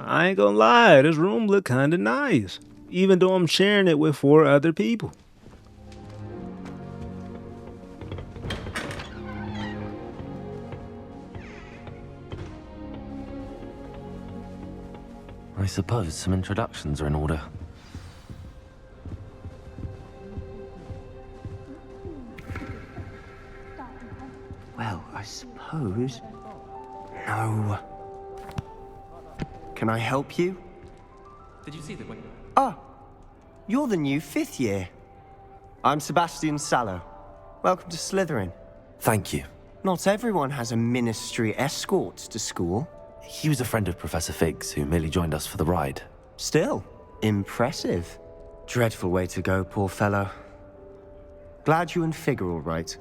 I ain't gonna lie, this room look kinda nice, even though I'm sharing it with 4 other people. I suppose some introductions are in order. Well, I suppose... No. Can I help you? Did you see the window? Ah, you're the new 5th year. I'm Sebastian Sallow. Welcome to Slytherin. Thank you. Not everyone has a ministry escort to school. He was a friend of Professor Fig's who merely joined us for the ride. Still, impressive. Dreadful way to go, poor fellow. Glad you and Fig are all right.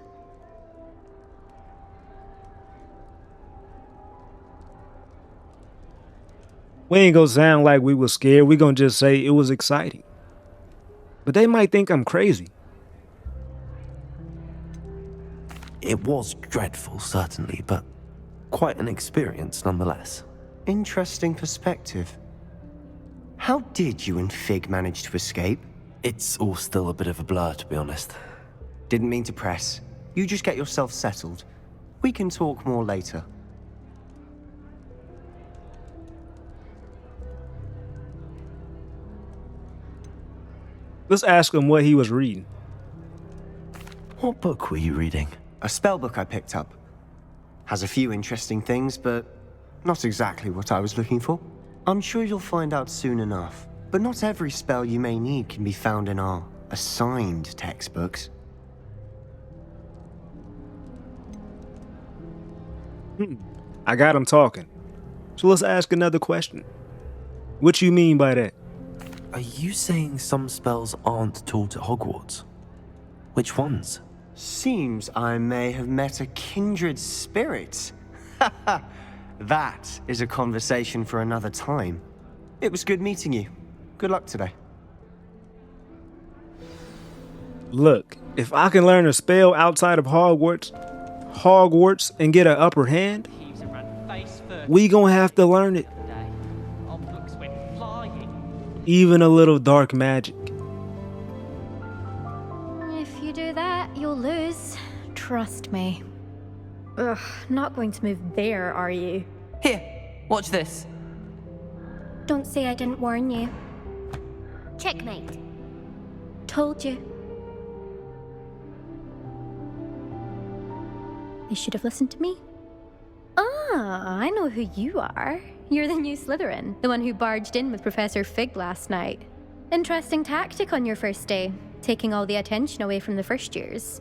We ain't gonna sound like we was scared, we gonna just say it was exciting. But they might think I'm crazy. It was dreadful, certainly, but quite an experience nonetheless. Interesting perspective. How did you and Fig manage to escape? It's all still a bit of a blur, to be honest. Didn't mean to press. You just get yourself settled. We can talk more later. Let's ask him what he was reading. What book were you reading? A spell book I picked up. Has a few interesting things, but not exactly what I was looking for. I'm sure you'll find out soon enough. But not every spell you may need can be found in our assigned textbooks. I got him talking. So let's ask another question. What you mean by that? Are you saying some spells aren't taught at Hogwarts? Which ones? Seems I may have met a kindred spirit. That is a conversation for another time. It was good meeting you. Good luck today. Look, if I can learn a spell outside of Hogwarts and get an upper hand, we gonna have to learn it. Even a little dark magic. If you do that, you'll lose. Trust me. Ugh, not going to move there, are you? Here, watch this. Don't say I didn't warn you. Checkmate. Told you. You should have listened to me. Ah, I know who you are. You're the new Slytherin, the one who barged in with Professor Fig last night. Interesting tactic on your first day, taking all the attention away from the first years.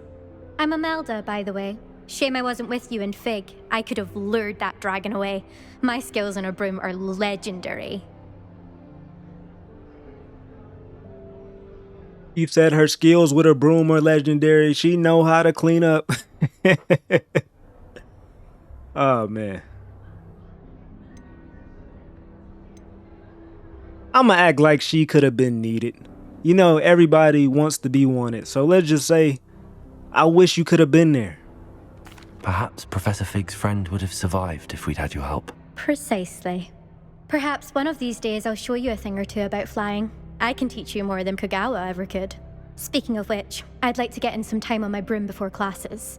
I'm Imelda, by the way. Shame I wasn't with you in Fig. I could have lured that dragon away. My skills on a broom are legendary. She said her skills with a broom are legendary. She know how to clean up. Oh, man. I'ma act like she could have been needed. You know, everybody wants to be wanted. So let's just say, I wish you could have been there. Perhaps Professor Fig's friend would have survived if we'd had your help. Precisely. Perhaps one of these days I'll show you a thing or two about flying. I can teach you more than Kagawa ever could. Speaking of which, I'd like to get in some time on my broom before classes.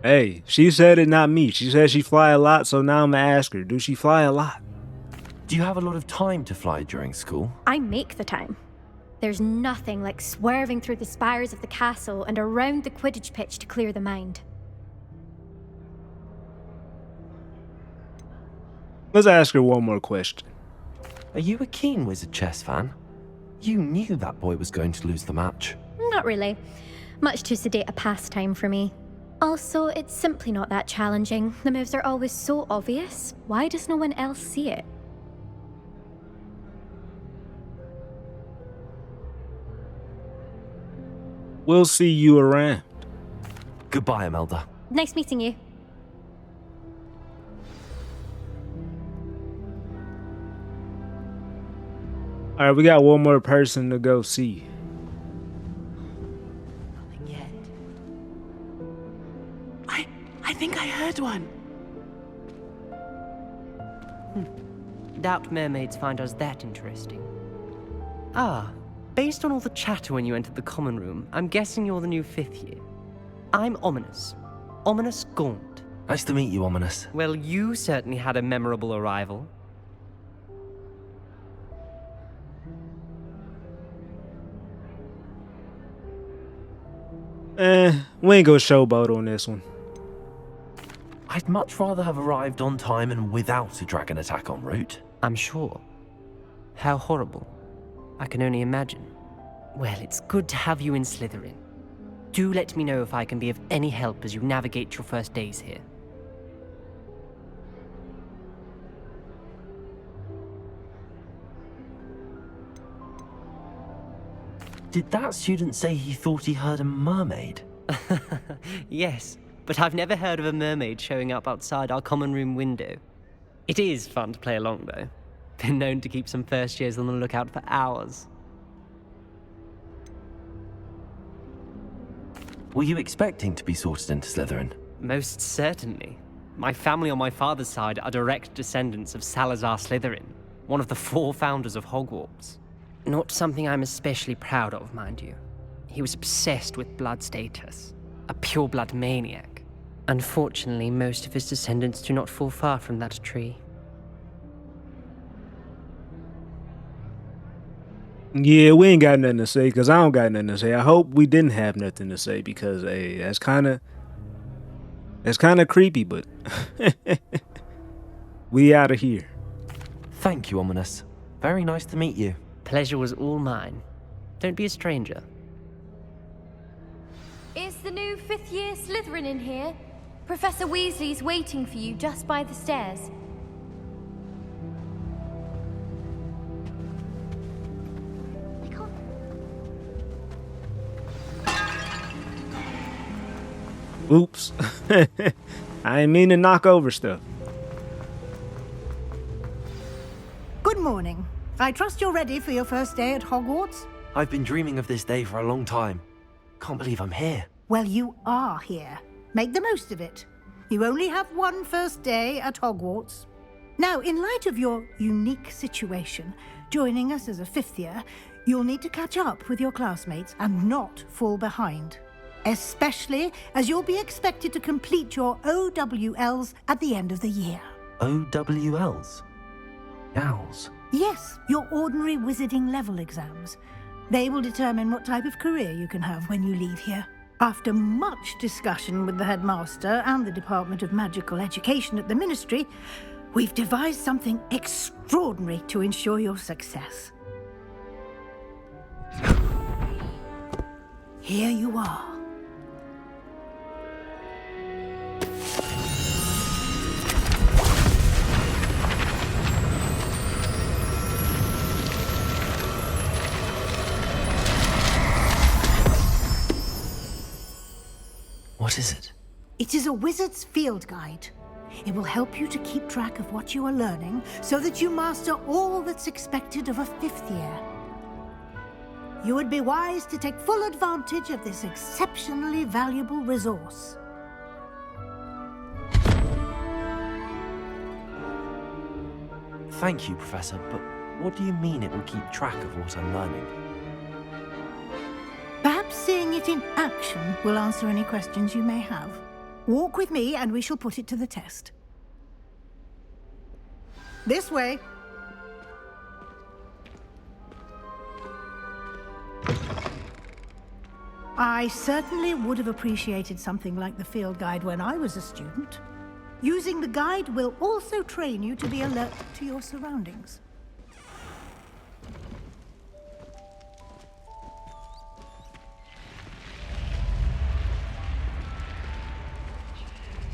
Hey, she said it, not me. She said she fly a lot, so now I'm gonna ask her, do she fly a lot? Do you have a lot of time to fly during school? I make the time. There's nothing like swerving through the spires of the castle and around the Quidditch pitch to clear the mind. Let's ask her one more question. Are you a keen Wizard chess fan? You knew that boy was going to lose the match. Not really. Much too sedate a pastime for me. Also, it's simply not that challenging. The moves are always so obvious. Why does no one else see it? We'll see you around. Goodbye, Imelda. Nice meeting you. Alright, we got one more person to go see. I think I heard one. Doubt mermaids find us that interesting. Ah, based on all the chatter when you entered the common room, I'm guessing you're the new 5th year. I'm Ominous. Ominous Gaunt. Nice to meet you, Ominous. Well, you certainly had a memorable arrival. We ain't gonna showboat on this one. I'd much rather have arrived on time and without a dragon attack en route. I'm sure. How horrible. I can only imagine. Well, it's good to have you in Slytherin. Do let me know if I can be of any help as you navigate your first days here. Did that student say he thought he heard a mermaid? Yes, but I've never heard of a mermaid showing up outside our common room window. It is fun to play along, though. Been known to keep some first years on the lookout for hours. Were you expecting to be sorted into Slytherin? Most certainly. My family on my father's side are direct descendants of Salazar Slytherin, one of the 4 founders of Hogwarts. Not something I'm especially proud of, mind you. He was obsessed with blood status, a pure-blood maniac. Unfortunately, most of his descendants do not fall far from that tree. Yeah, we ain't got nothing to say because I don't got nothing to say. I hope we didn't have nothing to say because hey, that's kind of creepy, but we out of here. Thank you, Ominous. Very nice to meet you. Pleasure was all mine. Don't be a stranger. Is the new 5th year Slytherin in here? Professor Weasley's waiting for you just by the stairs. I can't... Oops. I ain't mean to knock over stuff. Good morning. I trust you're ready for your first day at Hogwarts? I've been dreaming of this day for a long time. Can't believe I'm here. Well, you are here. Make the most of it. You only have one first day at Hogwarts. Now, in light of your unique situation, joining us as a 5th year, you'll need to catch up with your classmates and not fall behind. Especially as you'll be expected to complete your OWLs at the end of the year. OWLs? Owls? Yes, your ordinary wizarding level exams. They will determine what type of career you can have when you leave here. After much discussion with the headmaster and the Department of Magical Education at the Ministry, we've devised something extraordinary to ensure your success. Here you are. What is it? It is a wizard's field guide. It will help you to keep track of what you are learning so that you master all that's expected of a 5th year. You would be wise to take full advantage of this exceptionally valuable resource. Thank you, Professor, but what do you mean it will keep track of what I'm learning? Perhaps seeing it in action will answer any questions you may have. Walk with me and we shall put it to the test. This way. I certainly would have appreciated something like the field guide when I was a student. Using the guide will also train you to be alert to your surroundings.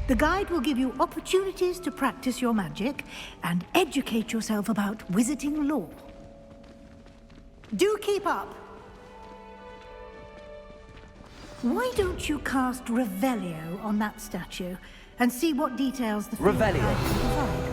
The guide will give you opportunities to practice your magic and educate yourself about wizarding lore. Do keep up! Why don't you cast Revelio on that statue and see what details the field guide can provide?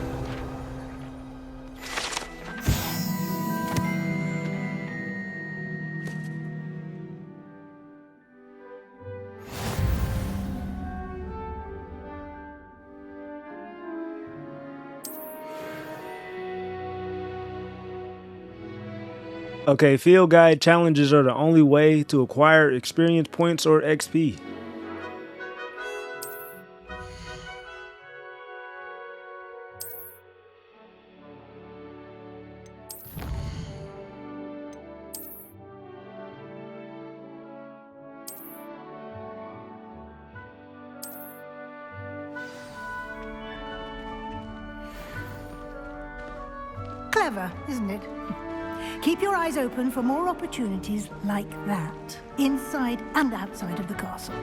Okay, field guide challenges are the only way to acquire experience points or XP. Clever, isn't it? Keep your eyes open for more opportunities like that, inside and outside of the castle.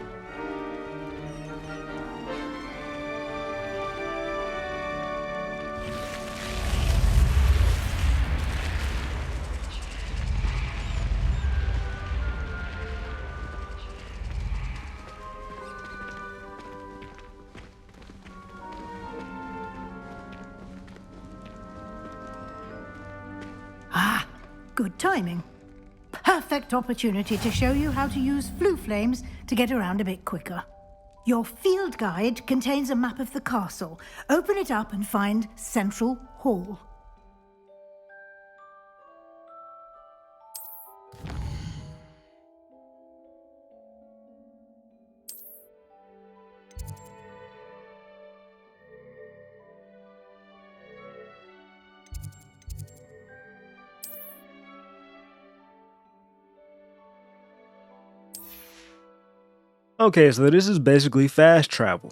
Good timing. Perfect opportunity to show you how to use flue flames to get around a bit quicker. Your field guide contains a map of the castle. Open it up and find Central Hall. Okay, so this is basically fast travel.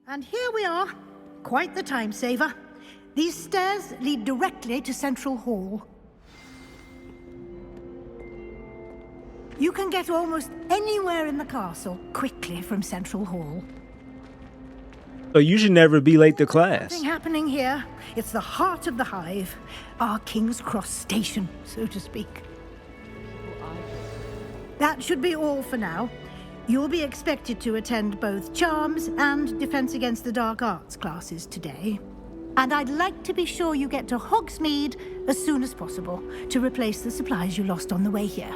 And here we are. Quite the time saver. These stairs lead directly to Central Hall. You can get almost anywhere in the castle quickly from Central Hall. So you should never be late to class. Nothing happening here. It's the heart of the hive. Our King's Cross station, so to speak. That should be all for now. You'll be expected to attend both Charms and Defense Against the Dark Arts classes today. And I'd like to be sure you get to Hogsmeade as soon as possible to replace the supplies you lost on the way here.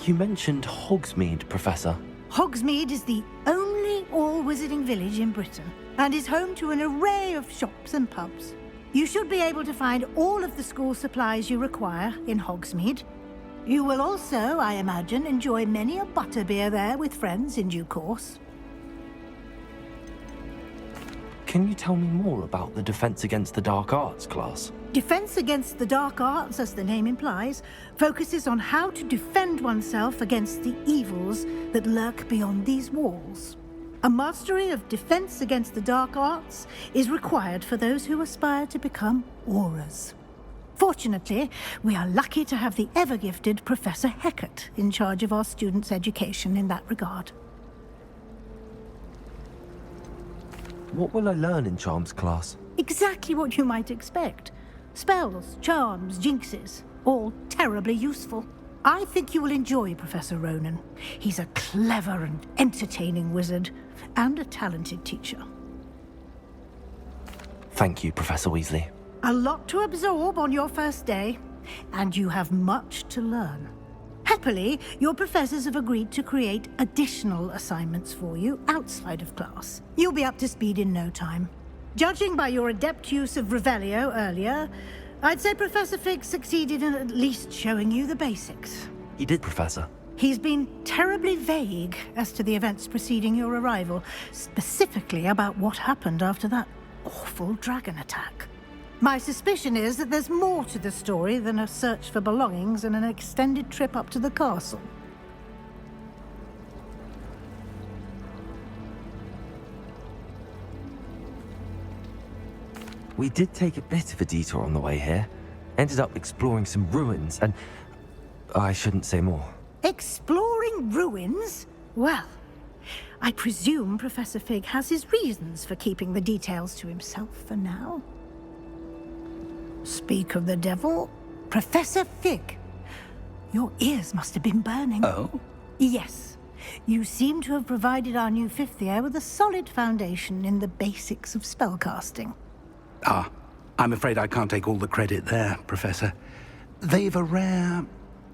You mentioned Hogsmeade, Professor. Hogsmeade is the only all-wizarding village in Britain and is home to an array of shops and pubs. You should be able to find all of the school supplies you require in Hogsmeade. You will also, I imagine, enjoy many a butterbeer there with friends in due course. Can you tell me more about the Defense Against the Dark Arts class? Defense Against the Dark Arts, as the name implies, focuses on how to defend oneself against the evils that lurk beyond these walls. A mastery of Defense Against the Dark Arts is required for those who aspire to become Aurors. Fortunately, we are lucky to have the ever-gifted Professor Hecat in charge of our students' education in that regard. What will I learn in Charms class? Exactly what you might expect. Spells, charms, jinxes, all terribly useful. I think you will enjoy Professor Ronan. He's a clever and entertaining wizard, and a talented teacher. Thank you, Professor Weasley. A lot to absorb on your first day, and you have much to learn. Happily, your professors have agreed to create additional assignments for you outside of class. You'll be up to speed in no time. Judging by your adept use of Revelio earlier, I'd say Professor Fig succeeded in at least showing you the basics. He did, Professor. He's been terribly vague as to the events preceding your arrival, specifically about what happened after that awful dragon attack. My suspicion is that there's more to the story than a search for belongings and an extended trip up to the castle. We did take a bit of a detour on the way here. Ended up exploring some ruins and... I shouldn't say more. Exploring ruins? Well, I presume Professor Fig has his reasons for keeping the details to himself for now. Speak of the devil, Professor Fig. Your ears must have been burning. Oh? Yes. You seem to have provided our new fifth year with a solid foundation in the basics of spellcasting. I'm afraid I can't take all the credit there, Professor. They've a rare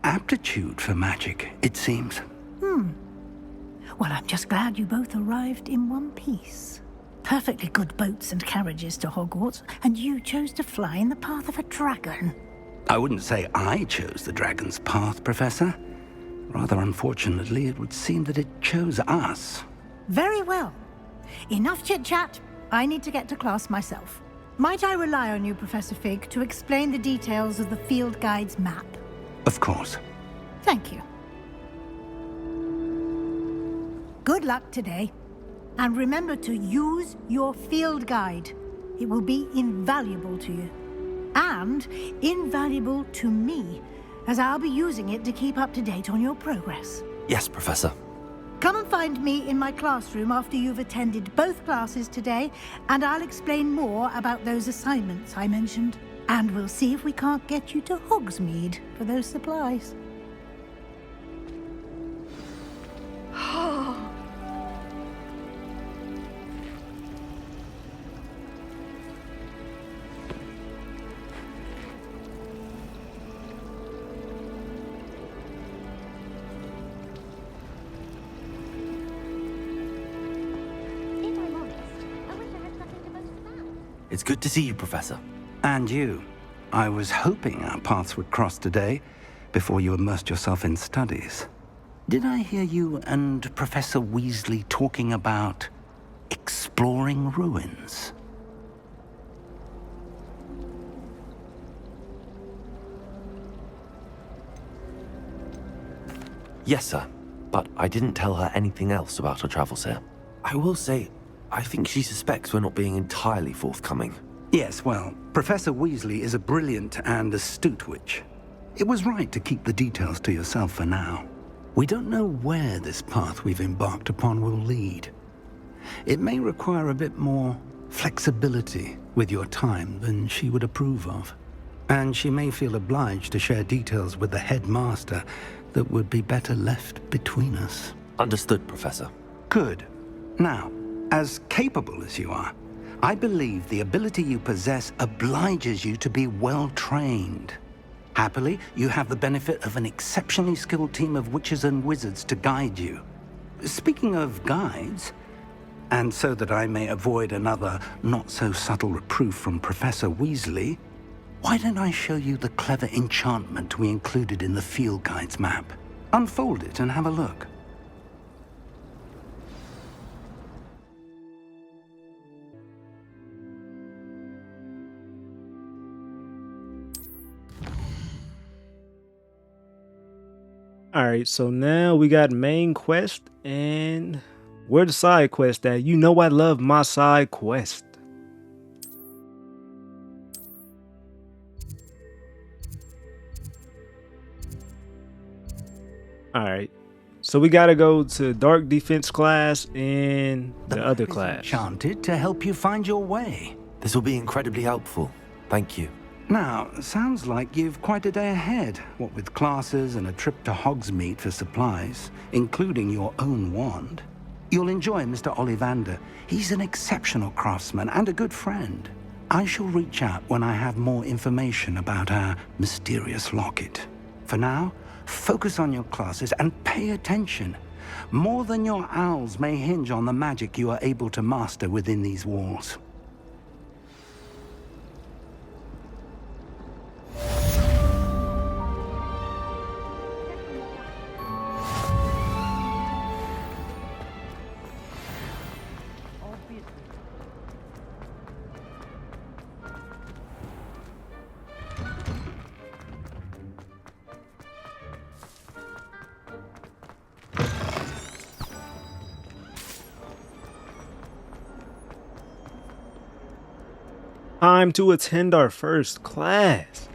aptitude for magic, it seems. Well, I'm just glad you both arrived in one piece. Perfectly good boats and carriages to Hogwarts, and you chose to fly in the path of a dragon. I wouldn't say I chose the dragon's path, Professor. Rather unfortunately, it would seem that it chose us. Very well. Enough chit-chat. I need to get to class myself. Might I rely on you, Professor Fig, to explain the details of the field guide's map? Of course. Thank you. Good luck today. And remember to use your field guide. It will be invaluable to you. And invaluable to me, as I'll be using it to keep up to date on your progress. Yes, Professor. Come and find me in my classroom after you've attended both classes today, and I'll explain more about those assignments I mentioned. And we'll see if we can't get you to Hogsmeade for those supplies. It's good to see you, Professor. And you. I was hoping our paths would cross today, before you immersed yourself in studies. Did I hear you and Professor Weasley talking about exploring ruins? Yes, sir. But I didn't tell her anything else about her travels here. I will say, I think she suspects we're not being entirely forthcoming. Yes, well, Professor Weasley is a brilliant and astute witch. It was right to keep the details to yourself for now. We don't know where this path we've embarked upon will lead. It may require a bit more flexibility with your time than she would approve of. And she may feel obliged to share details with the headmaster that would be better left between us. Understood, Professor. Good. Now, as capable as you are, I believe the ability you possess obliges you to be well trained. Happily, you have the benefit of an exceptionally skilled team of witches and wizards to guide you. Speaking of guides, and so that I may avoid another not-so-subtle reproof from Professor Weasley, why don't I show you the clever enchantment we included in the field guide's map? Unfold it and have a look. Alright, so now we got main quest and where the side quest at? You know I love my side quest. Alright, so we gotta go to Dark Defense class and the other map is class. Enchanted to help you find your way. This will be incredibly helpful. Thank you. Now, sounds like you've quite a day ahead, what with classes and a trip to Hogsmeade for supplies, including your own wand. You'll enjoy Mr. Ollivander. He's an exceptional craftsman and a good friend. I shall reach out when I have more information about our mysterious locket. For now, focus on your classes and pay attention. More than your owls may hinge on the magic you are able to master within these walls. Time to attend our first class.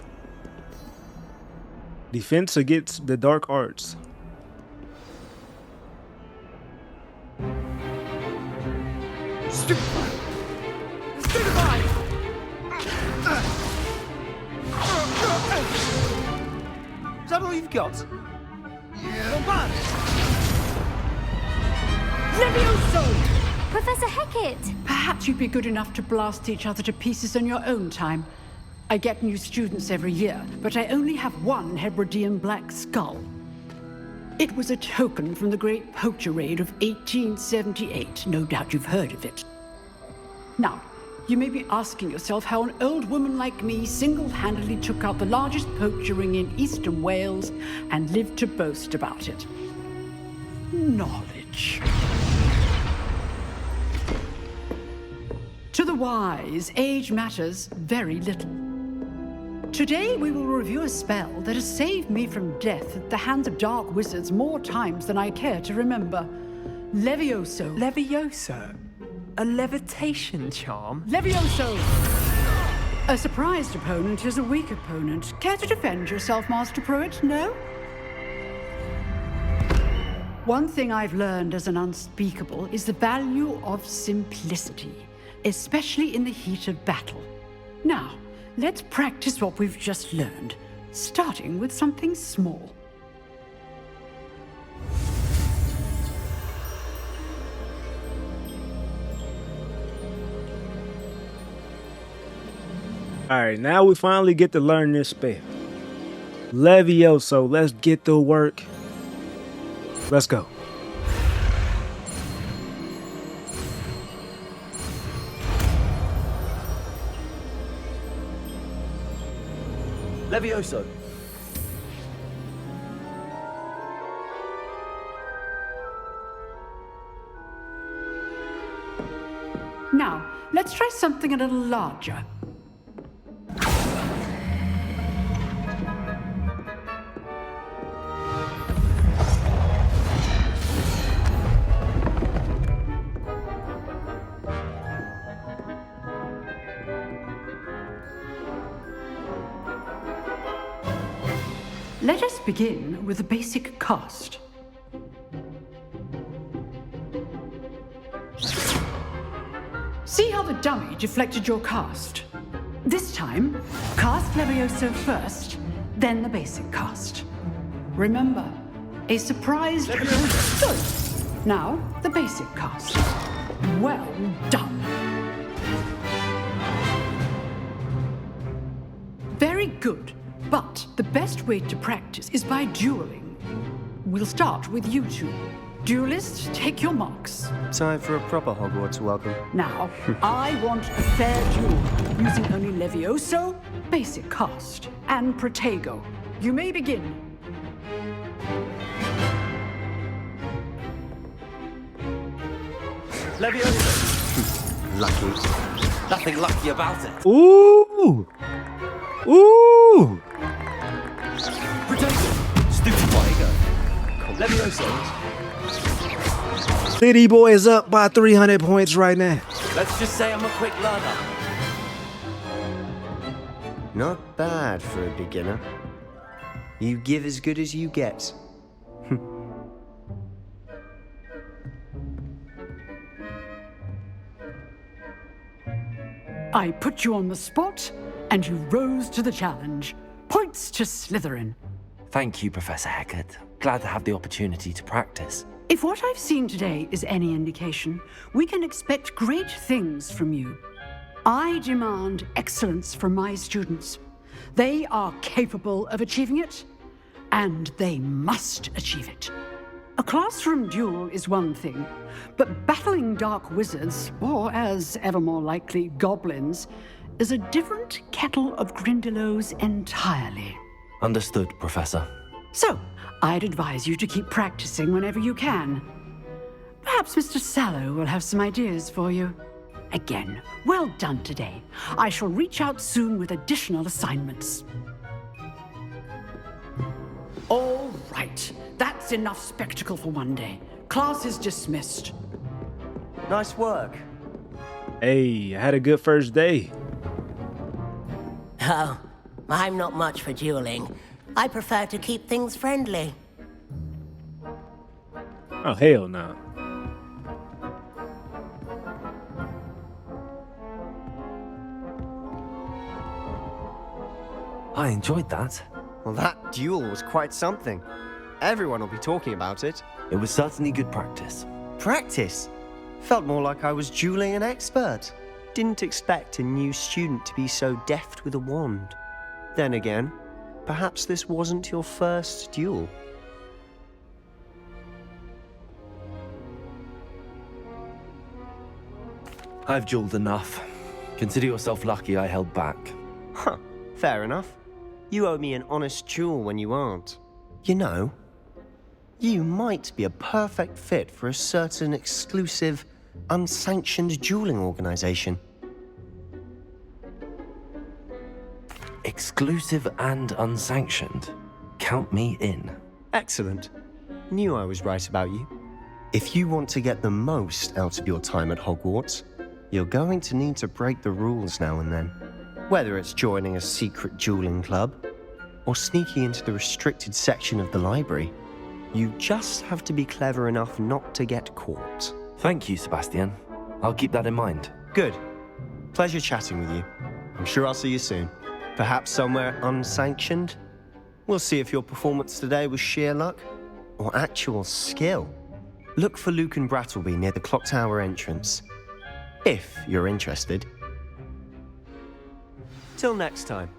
Defense against the dark arts. Stupefy! Stupefy! Is that all you've got? Yeah. Levioso! Professor Hecat! Perhaps you'd be good enough to blast each other to pieces in your own time. I get new students every year, but I only have one Hebridean black skull. It was a token from the Great Poacher Raid of 1878. No doubt you've heard of it. Now, you may be asking yourself how an old woman like me single-handedly took out the largest poacher ring in eastern Wales and lived to boast about it. Knowledge. To the wise, age matters very little. Today we will review a spell that has saved me from death at the hands of dark wizards more times than I care to remember. Levioso. Levioso? A levitation charm? Levioso! A surprised opponent is a weak opponent. Care to defend yourself, Master Pruitt? No? One thing I've learned as an unspeakable is the value of simplicity, especially in the heat of battle. Now, let's practice what we've just learned, starting with something small. Alright, now we finally get to learn this spell. Levioso, let's get to work. Let's go. Levioso. Now, let's try something a little larger. Let us begin with the basic cast. See how the dummy deflected your cast? This time, cast Levioso first, then the basic cast. Remember, a surprised... Good. Now, the basic cast. Well done. Very good. But the best way to practice is by dueling. We'll start with you two. Duelists, take your marks. Time for a proper Hogwarts welcome. Now, I want a fair duel, using only Levioso, basic cast, and Protego. You may begin. Levioso. Lucky. Nothing lucky about it. Ooh! Ooh! Protego. Stupid Protego. Levioso. City Boy is up by 300 points right now. Let's just say I'm a quick learner. Not bad for a beginner. You give as good as you get. I put you on the spot, and you rose to the challenge. Points to Slytherin. Thank you, Professor Hecat. Glad to have the opportunity to practice. If what I've seen today is any indication, we can expect great things from you. I demand excellence from my students. They are capable of achieving it, and they must achieve it. A classroom duel is one thing, but battling dark wizards, or as ever more likely, goblins, is a different kettle of Grindylows entirely. Understood, Professor. So, I'd advise you to keep practicing whenever you can. Perhaps Mr. Sallow will have some ideas for you. Again, well done today. I shall reach out soon with additional assignments. All right, that's enough spectacle for one day. Class is dismissed. Nice work. Hey, I had a good first day. Oh, I'm not much for dueling. I prefer to keep things friendly. Oh, hell no. I enjoyed that. Well, that duel was quite something. Everyone will be talking about it. It was certainly good practice. Practice? Felt more like I was dueling an expert. Didn't expect a new student to be so deft with a wand. Then again, perhaps this wasn't your first duel. I've dueled enough. Consider yourself lucky I held back. Huh, fair enough. You owe me an honest duel when you aren't. You know, you might be a perfect fit for a certain exclusive, unsanctioned dueling organization. Exclusive and unsanctioned. Count me in. Excellent. Knew I was right about you. If you want to get the most out of your time at Hogwarts, you're going to need to break the rules now and then. Whether it's joining a secret dueling club, or sneaking into the restricted section of the library, you just have to be clever enough not to get caught. Thank you, Sebastian. I'll keep that in mind. Good. Pleasure chatting with you. I'm sure I'll see you soon. Perhaps somewhere unsanctioned? We'll see if your performance today was sheer luck or actual skill. Look for Luke and Brattleby near the clock tower entrance, if you're interested. Till next time.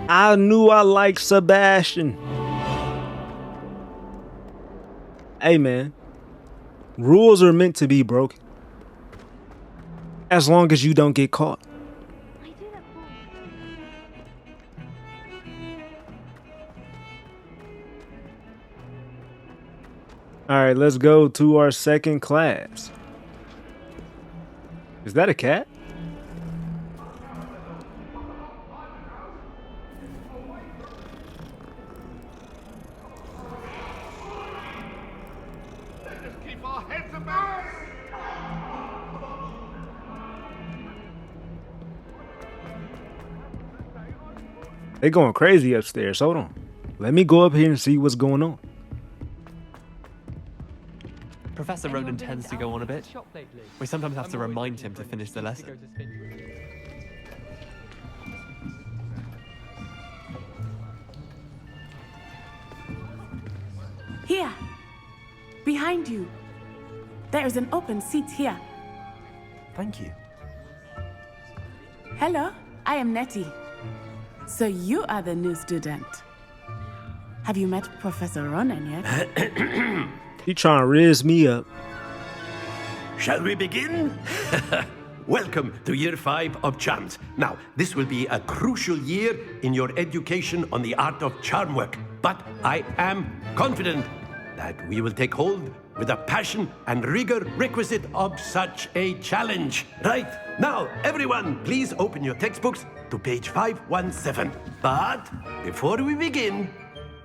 I knew I liked Sebastian. Hey man, rules are meant to be broken. As long as you don't get caught. Alright, let's go to our second class. Is that a cat? They going crazy upstairs. Hold on. Let me go up here and see what's going on. Professor Ronan tends to go on a bit. We sometimes have to remind him to finish the lesson. Here, behind you. There is an open seat here. Thank you. Hello, I am Nettie. So you are the new student. Have you met Professor Ronan yet? He trying to riz me up. Shall we begin? Welcome to Year 5 of Charms. Now, this will be a crucial year in your education on the art of charm work. But I am confident that we will take hold with the passion and rigor requisite of such a challenge. Right, now, everyone, please open your textbooks to page 517. But before we begin,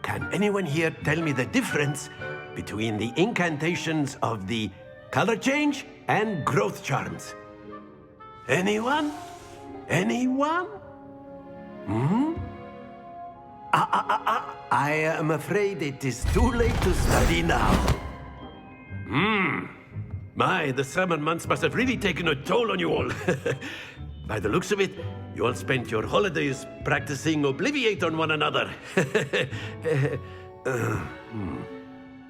can anyone here tell me the difference between the incantations of the color change and growth charms? Anyone? Anyone? I am afraid it is too late to study now. My, the summer months must have really taken a toll on you all. By the looks of it, you all spent your holidays practicing Obliviate on one another.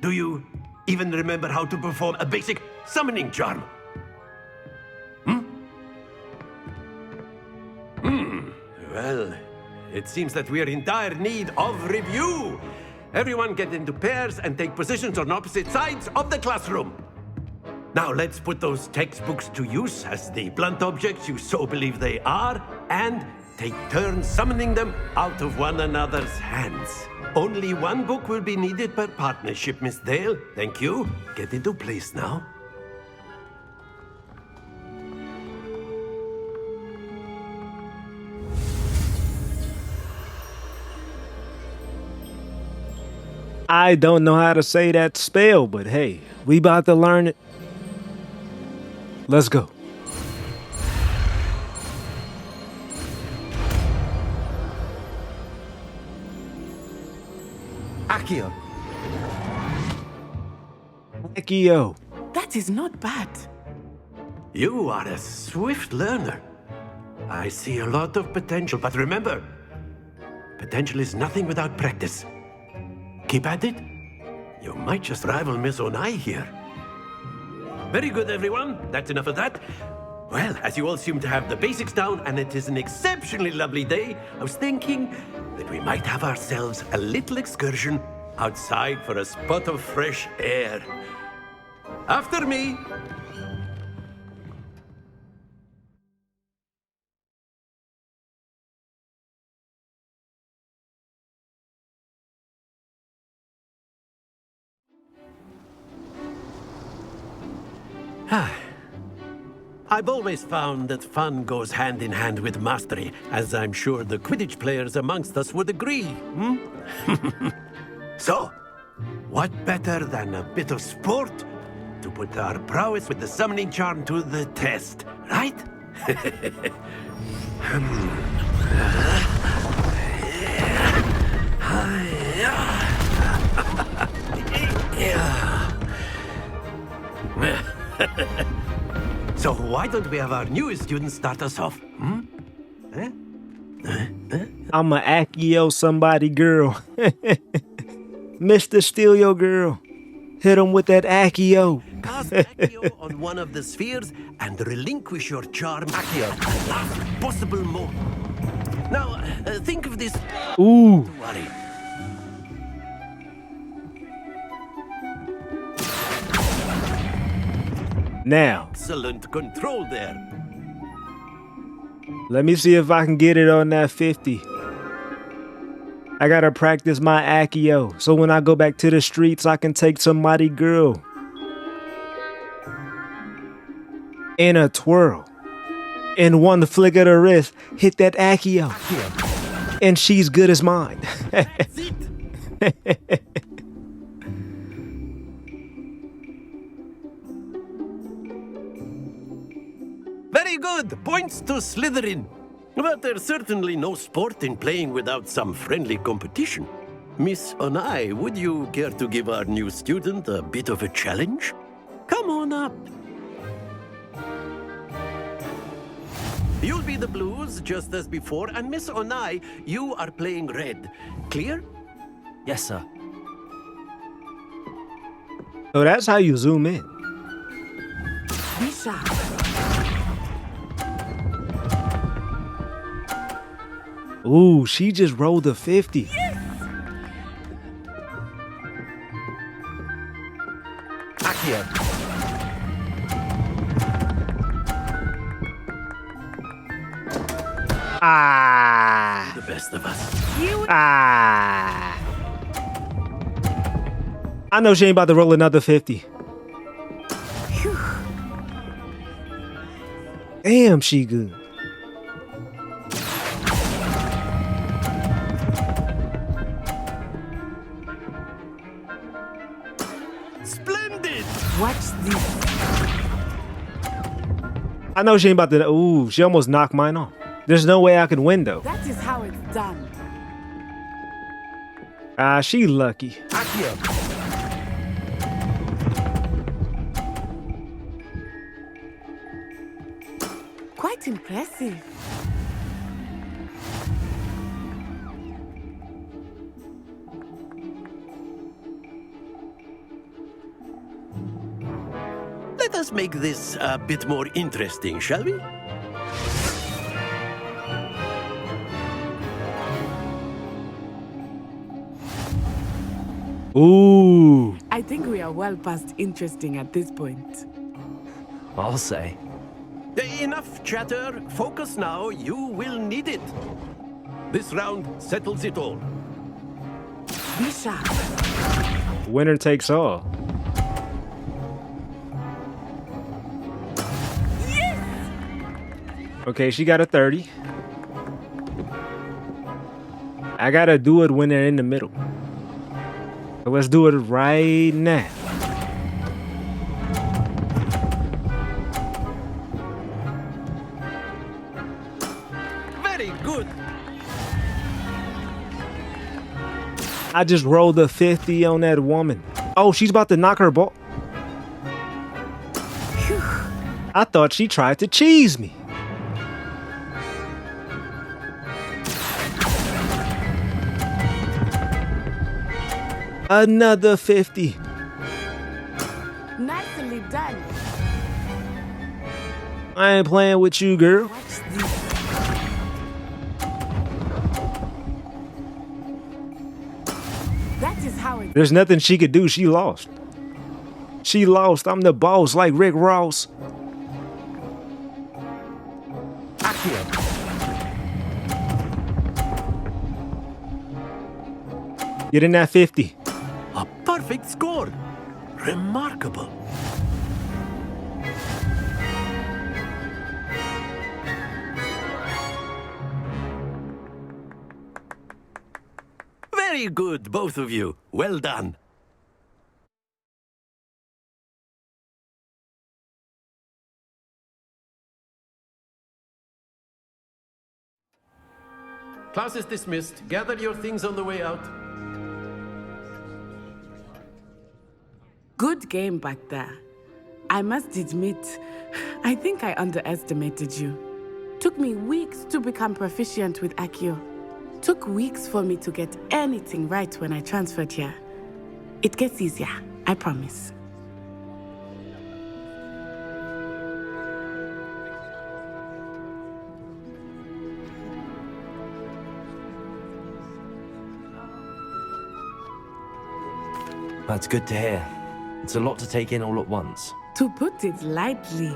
Do you even remember how to perform a basic summoning charm? Well, it seems that we are in dire need of review. Everyone get into pairs and take positions on opposite sides of the classroom. Now let's put those textbooks to use as the blunt objects you so believe they are, and take turns summoning them out of one another's hands. Only one book will be needed per partnership, Miss Dale. Thank you. Get into place now. I don't know how to say that spell, but hey, we about to learn it. Let's go. Accio. Accio. That is not bad. You are a swift learner. I see a lot of potential, but remember, potential is nothing without practice. Keep at it. You might just rival Miss Onai here. Very good, everyone. That's enough of that. Well, as you all seem to have the basics down, and it is an exceptionally lovely day, I was thinking that we might have ourselves a little excursion outside for a spot of fresh air. After me. I've always found that fun goes hand in hand with mastery, as I'm sure the Quidditch players amongst us would agree. So, what better than a bit of sport to put our prowess with the summoning charm to the test, right? So why don't we have our newest student start us off? I'm a Accio somebody girl. Mr. Steal Your Girl. Hit him with that Accio. Cast Accio on one of the spheres and relinquish your charm Accio at the last possible moment. Now, think of this. Ooh. Don't worry. Now, Excellent control there. let me see if I can get it on that 50. I gotta practice my Accio, so when I go back to the streets, I can take somebody girl. In a twirl. In one flick of the wrist, hit that Accio. And she's good as mine. Very good. Points to Slytherin. But there's certainly no sport in playing without some friendly competition. Miss Onai, would you care to give our new student a bit of a challenge? Come on up. You'll be the blues, just as before, and Miss Onai, you are playing red. Clear? Yes, sir. So that's how you zoom in. Be sharp. Ooh, she just rolled a 50. Accio. Ah. The best of us. Ah. I know she ain't about to roll another 50. Damn, she good. Splendid! Watch this. I know she ain't about to. Ooh, she almost knocked mine off. There's no way I could win though. That is how it's done. Ah, she lucky. Accio. Quite impressive. Let us make this a bit more interesting, shall we? Ooh. I think we are well past interesting at this point. I'll say. Enough chatter. Focus now. You will need it. This round settles it all. Be sharp. Winner takes all. Okay, she got a 30. I gotta do it when they're in the middle. So let's do it right now. Very good. I just rolled a 50 on that woman. Oh, she's about to knock her ball. I thought she tried to cheese me. Another 50. Nicely done. I ain't playing with you, girl. That is how it. There's nothing she could do. She lost. She lost. I'm the boss, like Rick Ross. Get in that 50. A perfect score. Remarkable. Very good, both of you. Well done. Class is dismissed. Gather your things on the way out. Good game back there. I must admit, I think I underestimated you. Took me weeks to become proficient with Accio. Took weeks for me to get anything right when I transferred here. It gets easier, I promise. That's good to hear. It's a lot to take in all at once. To put it lightly,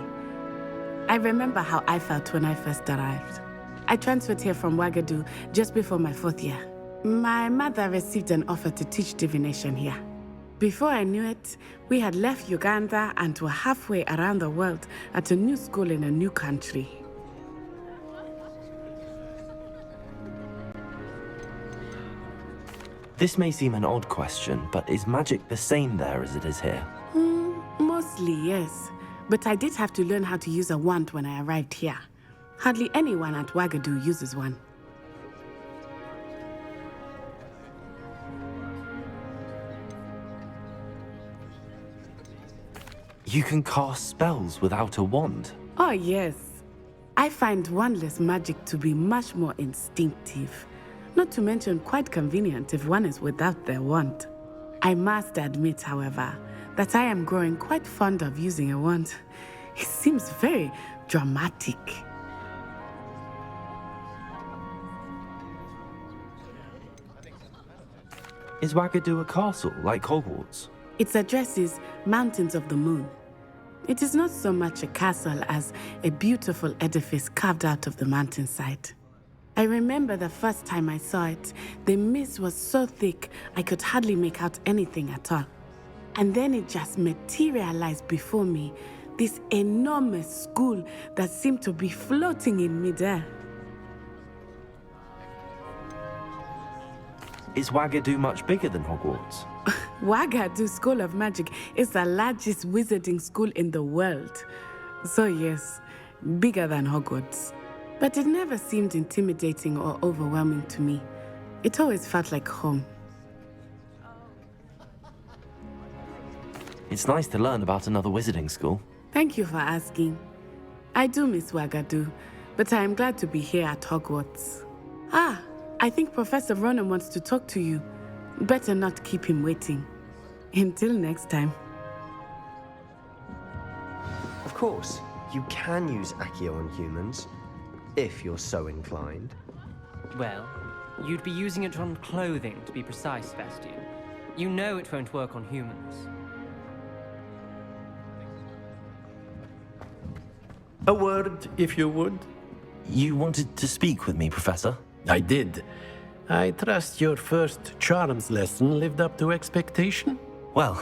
I remember how I felt when I first arrived. I transferred here from Ouagadougou just before my 4th year. My mother received an offer to teach divination here. Before I knew it, we had left Uganda and were halfway around the world at a new school in a new country. This may seem an odd question, but is magic the same there as it is here? Mostly, yes. But I did have to learn how to use a wand when I arrived here. Hardly anyone at Ouagadougou uses one. You can cast spells without a wand? Oh, yes. I find wandless magic to be much more instinctive. Not to mention quite convenient if one is without their wand. I must admit, however, that I am growing quite fond of using a wand. It seems very dramatic. Is Ouagadougou a castle, like Hogwarts? Its address is Mountains of the Moon. It is not so much a castle as a beautiful edifice carved out of the mountainside. I remember the first time I saw it, the mist was so thick I could hardly make out anything at all. And then it just materialized before me, this enormous school that seemed to be floating in midair. Is Ouagadougou much bigger than Hogwarts? Ouagadougou School of Magic is the largest wizarding school in the world. So yes, bigger than Hogwarts. But it never seemed intimidating or overwhelming to me. It always felt like home. It's nice to learn about another wizarding school. Thank you for asking. I do miss Ouagadougou, but I am glad to be here at Hogwarts. I think Professor Ronan wants to talk to you. Better not keep him waiting. Until next time. Of course, you can use Accio on humans, if you're so inclined. Well, you'd be using it on clothing, to be precise, Sebastian. You know it won't work on humans. A word, if you would. You wanted to speak with me, Professor? I did. I trust your first charms lesson lived up to expectation? Well,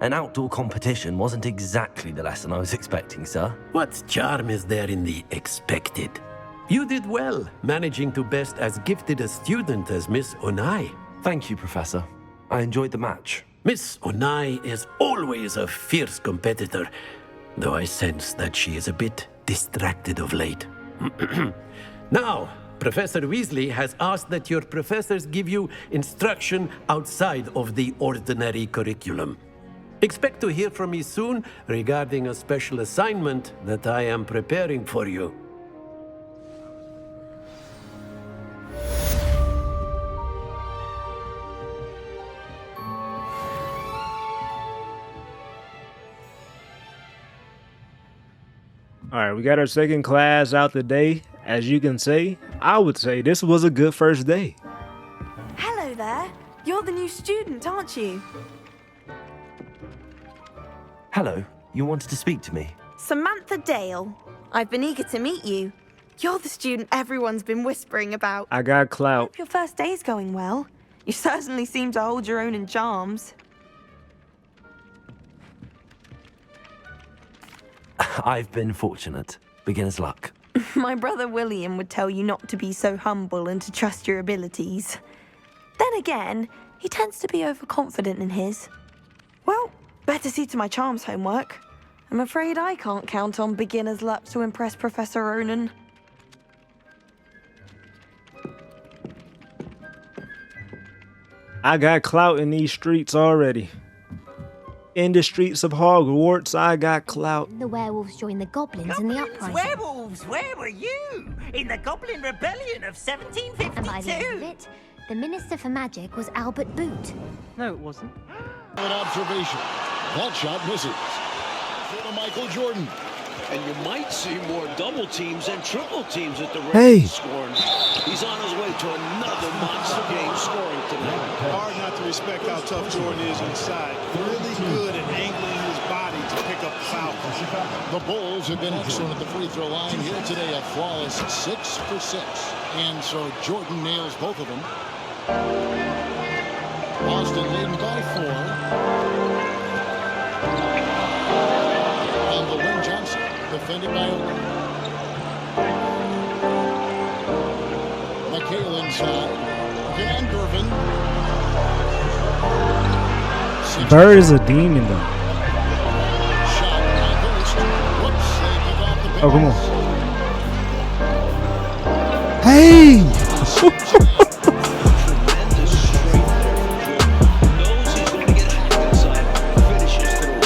an outdoor competition wasn't exactly the lesson I was expecting, sir. What charm is there in the expected? You did well, managing to best as gifted a student as Miss Onai. Thank you, Professor. I enjoyed the match. Miss Onai is always a fierce competitor, though I sense that she is a bit distracted of late. Now, Professor Weasley has asked that your professors give you instruction outside of the ordinary curriculum. Expect to hear from me soon regarding a special assignment that I am preparing for you. All right, we got our second class out the day. As you can see, I would say this was a good first day. Hello there. You're the new student, aren't you? Hello, you wanted to speak to me? Samantha Dale. I've been eager to meet you. You're the student everyone's been whispering about. I got clout. Hope your first day's going well. You certainly seem to hold your own in charms. I've been fortunate. Beginner's luck. My brother William would tell you not to be so humble and to trust your abilities. Then again, he tends to be overconfident in his. Well, better see to my charms homework. I'm afraid I can't count on beginner's luck to impress Professor Ronan. I got clout in these streets already. In the streets of Hogwarts, I got clout. The werewolves joined the goblins in the uprising. Werewolves, where were you? In the Goblin Rebellion of 1752. And by the end of it, the Minister for Magic was Albert Boot. No, it wasn't. An observation. That shot misses. For Michael Jordan. And you might see more double teams and triple teams at the Hey. scoring. He's on his way to another monster game scoring tonight. Hard not to respect how tough Jordan is inside. Really good at angling his body to pick up foul. The Bulls have been excellent at the free throw line here today, a flawless 6 for 6. And so Jordan nails both of them. Boston leading by 4. And the wing Johnson, defended by Oakley. McHale inside. Van Gerven. Bird is a demon though. Oh, come on. Hey!